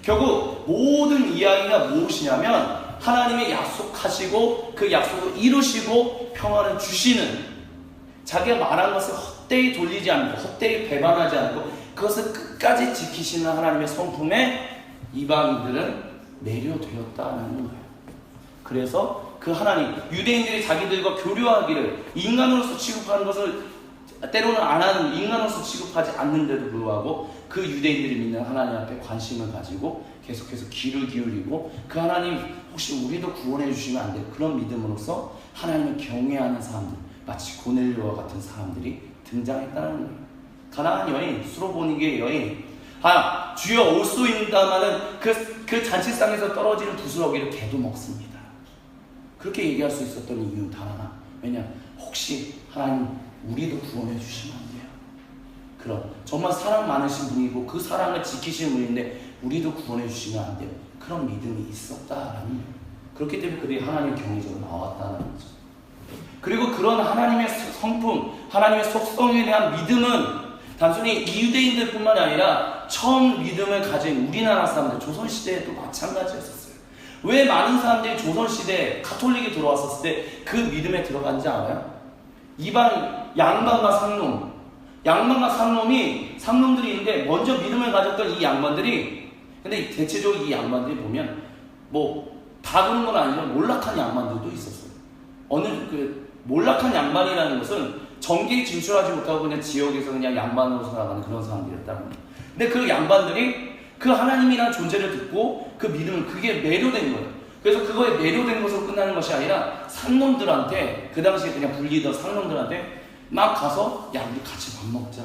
결국 모든 이야기가 무엇이냐면, 하나님의 약속하시고 그 약속을 이루시고 평화를 주시는, 자기가 말한 것을 헛되이 돌리지 않고 헛되이 배반하지 않고 그것을 끝까지 지키시는 하나님의 성품에 이방인들은 매료되었다는 거예요. 그래서 그 하나님, 유대인들이 자기들과 교류하기를 인간으로서 취급하는 것을 때로는 안 하는, 인간으로서 취급하지 않는데도 불구하고 그 유대인들이 믿는 하나님 앞에 관심을 가지고 계속해서 귀를 기울이고, 그 하나님 혹시 우리도 구원해 주시면 안 돼요? 그런 믿음으로써 하나님을 경외하는 사람들, 마치 고넬료와 같은 사람들이 등장했다는 거예요. 가나안 여인, 수로보니게 여인, 주여 올 수 있다마는 그 잔치상에서 떨어지는 부스러기를 개도 먹습니다. 그렇게 얘기할 수 있었던 이유는 단 하나. 왜냐? 혹시 하나님 우리도 구원해 주시면 안 돼요? 그럼 정말 사랑 많으신 분이고 그 사랑을 지키시는 분인데 우리도 구원해 주시면 안 돼요? 그런 믿음이 있었다라는 거예요. 그렇기 때문에 그들이 하나님 경외적으로 나왔다는 거죠. 그리고 그런 하나님의 성품, 하나님의 속성에 대한 믿음은 단순히 이유대인들뿐만 아니라 처음 믿음을 가진 우리나라 사람들, 조선시대에도 마찬가지였었어요. 왜 많은 사람들이 조선시대에 가톨릭이 들어왔었을 때 그 믿음에 들어간지 알아요? 이방 양반과 상놈, 양반과 상놈들이 있는데 먼저 믿음을 가졌던 이 양반들이, 근데 대체적으로 이 양반들이 보면 뭐 다 그런 건 아니지만 몰락한 양반들도 있었어요. 몰락한 양반이라는 것은 정계에 진출하지 못하고 그냥 지역에서 그냥 양반으로 살아가는 그런 사람들이었다는 거예요. 근데 그 양반들이 그 하나님이라는 존재를 듣고 그 믿음은 그게 매료된 거예요. 그래서 그거에 매료된 것으로 끝나는 것이 아니라 상놈들한테, 그 당시에 그냥 불리던 상놈들한테 막 가서 야 우리 같이 밥 먹자.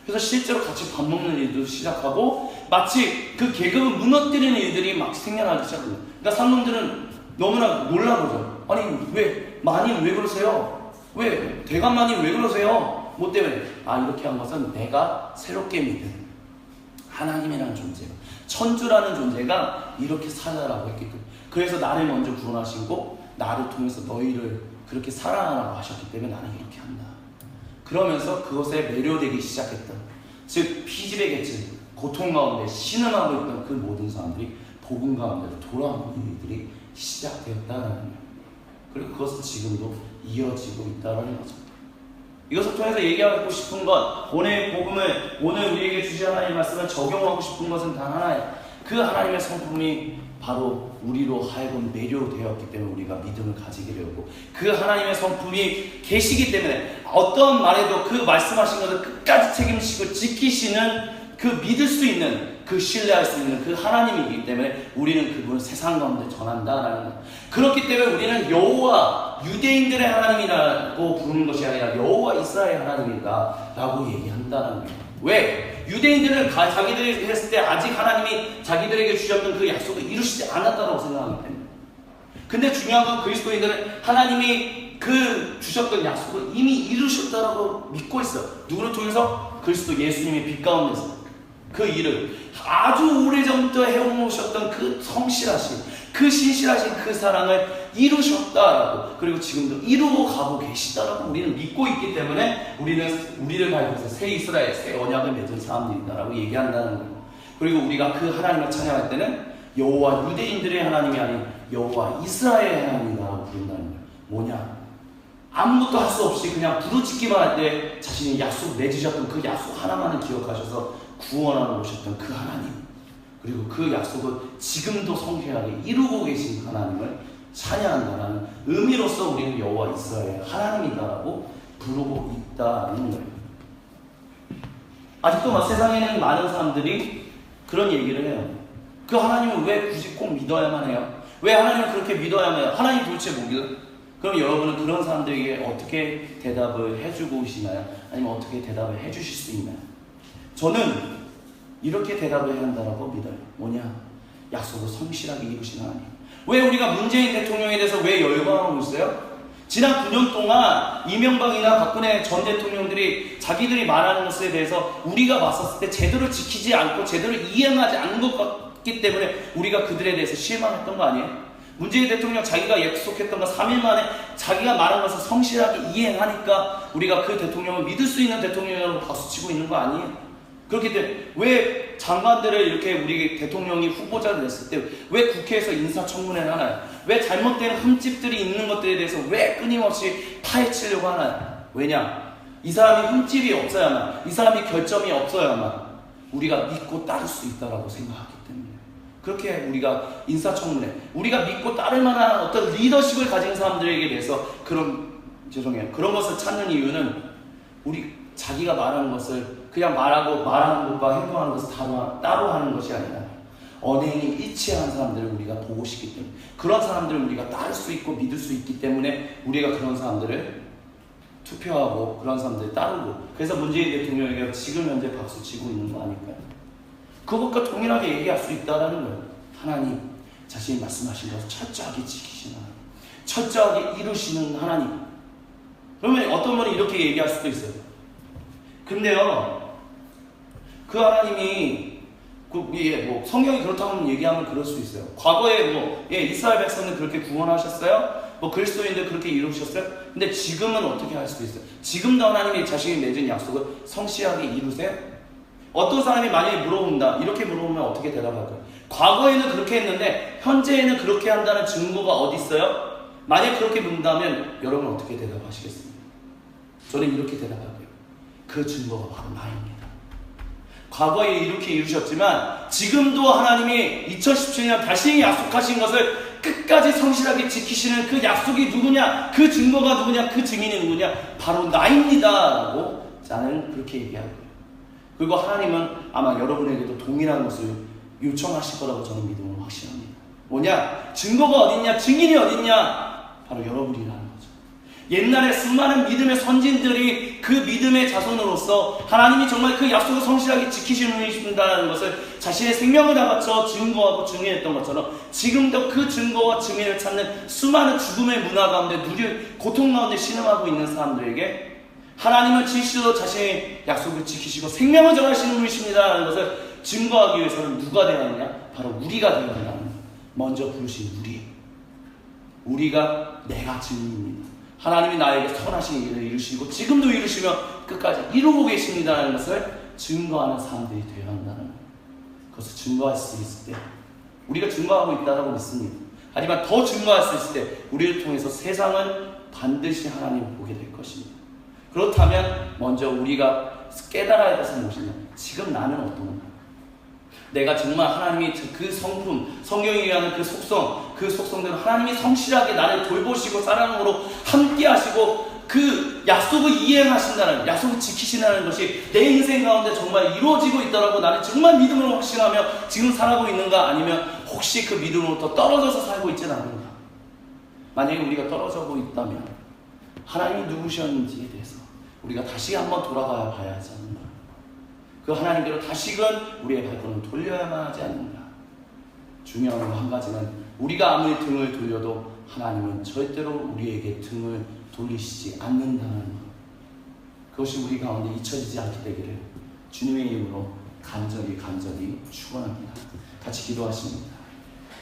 그래서 실제로 같이 밥 먹는 일도 시작하고 마치 그 계급을 무너뜨리는 일들이 막 생겨나기 시작해요. 그러니까 상놈들은 너무나 놀라보죠. 아니 왜 마님 왜 그러세요? 왜 대감마님 왜 그러세요? 뭐 때문에? 이렇게 한 것은 내가 새롭게 믿은 하나님이라는 존재, 천주라는 존재가 이렇게 살아라고 했기 때문에, 그래서 나를 먼저 구원하시고 나를 통해서 너희를 그렇게 사랑하라고 하셨기 때문에 나는 이렇게 한다. 그러면서 그것에 매료되기 시작했던, 즉 피지배 계층, 고통 가운데 신음하고 있던 그 모든 사람들이 복음 가운데로 돌아오는 일들이 시작되었다는 거예요. 그리고 그것은 지금도 이어지고 있다는 거죠. 이것을 통해서 얘기하고 싶은 것, 오늘 복음을, 오늘 우리에게 주신 하나님의 말씀을 적용하고 싶은 것은 단 하나예요. 그 하나님의 성품이 바로 우리로 하여금 매료되었기 때문에 우리가 믿음을 가지게 되었고, 그 하나님의 성품이 계시기 때문에 어떤 말에도 그 말씀하신 것을 끝까지 책임지고 지키시는, 그 믿을 수 있는, 그 신뢰할 수 있는 그 하나님이기 때문에 우리는 그분을 세상 가운데 전한다라는 것. 그렇기 때문에 우리는 여호와 유대인들의 하나님이라고 부르는 것이 아니라 여호와 이스라엘 하나님이다 라고 얘기한다는 거예요. 왜? 유대인들은 자기들이 했을 때 아직 하나님이 자기들에게 주셨던 그 약속을 이루시지 않았다고 생각하기 때문에. 근데 중요한 건 그리스도인들은 하나님이 그 주셨던 약속을 이미 이루셨다라고 믿고 있어요. 누구를 통해서? 그리스도 예수님의 빛 가운데서 그 일을 아주 오래전부터 해오셨던 그 성실하신, 그 신실하신 그 사랑을 이루셨다라고, 그리고 지금도 이루고 가고 계시다라고 우리는 믿고 있기 때문에 우리를 가리켜서 새 이스라엘, 새 언약을 맺은 사람들이다라고 얘기한다는 거예요. 그리고 우리가 그 하나님을 찬양할 때는 여호와 유대인들의 하나님이 아닌 여호와 이스라엘의 하나님이라고 부른다는 거예요. 뭐냐? 아무것도 할 수 없이 그냥 부르짖기만 할 때 자신이 약속 맺으셨던 그 약속 하나만을 기억하셔서 구원하러 오셨던 그 하나님, 그리고 그 약속을 지금도 성실하게 이루고 계신 하나님을 찬양한다는 의미로서 우리는 여호와 이스라엘 하나님이다라고 부르고 있다는 거예요. 아직도 세상에는 많은 사람들이 그런 얘기를 해요. 그 하나님을 왜 굳이 꼭 믿어야만 해요? 왜 하나님을 그렇게 믿어야만 해요? 하나님 도대체 뭐길래? 그럼 여러분은 그런 사람들에게 어떻게 대답을 해주고 계시나요? 아니면 어떻게 대답을 해주실 수 있나요? 저는 이렇게 대답을 해야 한다고 믿어요. 뭐냐? 약속을 성실하게 이루신 하나님. 왜 우리가 문재인 대통령에 대해서 왜 열광하고 있어요? 지난 9년 동안 이명박이나 박근혜 전 대통령들이 자기들이 말하는 것에 대해서 우리가 봤었을 때 제대로 지키지 않고 제대로 이행하지 않는 것 같기 때문에 우리가 그들에 대해서 실망했던 거 아니에요? 문재인 대통령 자기가 약속했던 거 3일 만에 자기가 말한 것을 성실하게 이행하니까 우리가 그 대통령을 믿을 수 있는 대통령이라고 박수치고 있는 거 아니에요? 그렇기 때문에 왜 장관들을 이렇게 우리 대통령이 후보자를 냈을 때 왜 국회에서 인사청문회를 하나요? 왜 잘못된 흠집들이 있는 것들에 대해서 왜 끊임없이 파헤치려고 하나요? 왜냐? 이 사람이 흠집이 없어야만, 이 사람이 결점이 없어야만 우리가 믿고 따를 수 있다고 생각하기 때문에 그렇게 우리가 인사청문회, 우리가 믿고 따를 만한 어떤 리더십을 가진 사람들에게 대해서 그런 것을 찾는 이유는 우리 자기가 말하는 것을 그냥 말하는 것과 행동하는 것을 따로 하는 것이 아니라 언행이 일치한 사람들을 우리가 보고 싶기 때문에, 그런 사람들을 우리가 따를 수 있고 믿을 수 있기 때문에 우리가 그런 사람들을 투표하고 그런 사람들을 따르고, 그래서 문재인 대통령에게 지금 현재 박수치고 있는 거 아닐까요? 그것과 동일하게 얘기할 수 있다는 거예요. 하나님 자신이 말씀하신 것을 철저하게 지키시는 하나님, 철저하게 이루시는 하나님. 그러면 어떤 분이 이렇게 얘기할 수도 있어요. 근데요, 그 하나님이 성경이 그렇다고 얘기하면 그럴 수 있어요. 과거에 이스라엘 백성들 그렇게 구원하셨어요? 그리스도인들 그렇게 이루셨어요? 근데 지금은 어떻게 할 수도 있어요? 지금도 하나님이 자신이 맺은 약속을 성실하게 이루세요? 어떤 사람이 만약에 물어본다, 이렇게 물어보면 어떻게 대답할까요? 과거에는 그렇게 했는데 현재에는 그렇게 한다는 증거가 어디 있어요? 만약 그렇게 묻는다면 여러분 어떻게 대답하시겠습니까? 저는 이렇게 대답할게요. 그 증거가 바로 나입니다. 과거에 이렇게 이루셨지만 지금도 하나님이 2017년 다시 약속하신 것을 끝까지 성실하게 지키시는 그 약속이 누구냐? 그 증거가 누구냐? 그 증인이 누구냐? 바로 나입니다 라고 나는 그렇게 얘기하고요. 그리고 하나님은 아마 여러분에게도 동일한 것을 요청하실 거라고 저는 믿음으로 확신합니다. 뭐냐? 증거가 어딨냐? 증인이 어딨냐? 바로 여러분이라는 거죠. 옛날에 수많은 믿음의 선진들이 그 믿음의 자손으로서 하나님이 정말 그 약속을 성실하게 지키시는 분이신다는 것을 자신의 생명을 다 바쳐 증거하고 증인했던 것처럼 지금도 그 증거와 증인을 찾는 수많은 죽음의 문화 가운데 고통 가운데 신음하고 있는 사람들에게 하나님은 진실로 자신의 약속을 지키시고 생명을 전하시는 분이십니다라는 것을 증거하기 위해서는 누가 되어야 하느냐? 바로 우리가 되어야 한다는 거예요. 먼저 부르신 우리가 내가 증인입니다. 하나님이 나에게 선하신 일을 이루시고 지금도 이루시며 끝까지 이루고 계십니다라는 것을 증거하는 사람들이 되어야 한다는 거예요. 그것을 증거할 수 있을 때 우리가 증거하고 있다고 믿습니다. 하지만 더 증거할 수 있을 때 우리를 통해서 세상은 반드시 하나님을 보게 될 것입니다. 그렇다면 먼저 우리가 깨달아야 될 것은 무엇이냐? 지금 나는 어떤가? 내가 정말 하나님이 그 성품, 성경이 얘기하는 그 속성대로 하나님이 성실하게 나를 돌보시고 사랑으로 함께 하시고 그 약속을 이행하신다는, 약속을 지키신다는 것이 내 인생 가운데 정말 이루어지고 있다라고 나는 정말 믿음으로 확신하며 지금 살아가고 있는가? 아니면 혹시 그 믿음으로부터 떨어져서 살고 있지는 않는가? 만약에 우리가 떨어져고 있다면 하나님이 누구셨는지에 대해서 우리가 다시 한번 돌아가 봐야 하지 않는가? 그 하나님께로 다시금 우리의 발걸음을 돌려야만 하지 않는가? 중요한 한 가지는 우리가 아무리 등을 돌려도 하나님은 절대로 우리에게 등을 돌리시지 않는다는 것. 그것이 우리 가운데 잊혀지지 않게 되기를 주님의 이름으로 간절히 축원합니다. 같이 기도하십니다.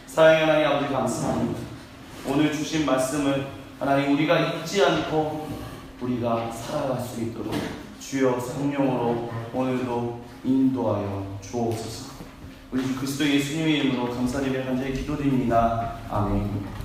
사랑의 하나님 아버지 감사합니다. 오늘 주신 말씀을 하나님 우리가 잊지 않고 우리가 살아갈 수 있도록 주여 성령으로 오늘도 인도하여 주옵소서. 우리 주 그리스도 예수님의 이름으로 감사드리며 간절히 기도드립니다. 아멘.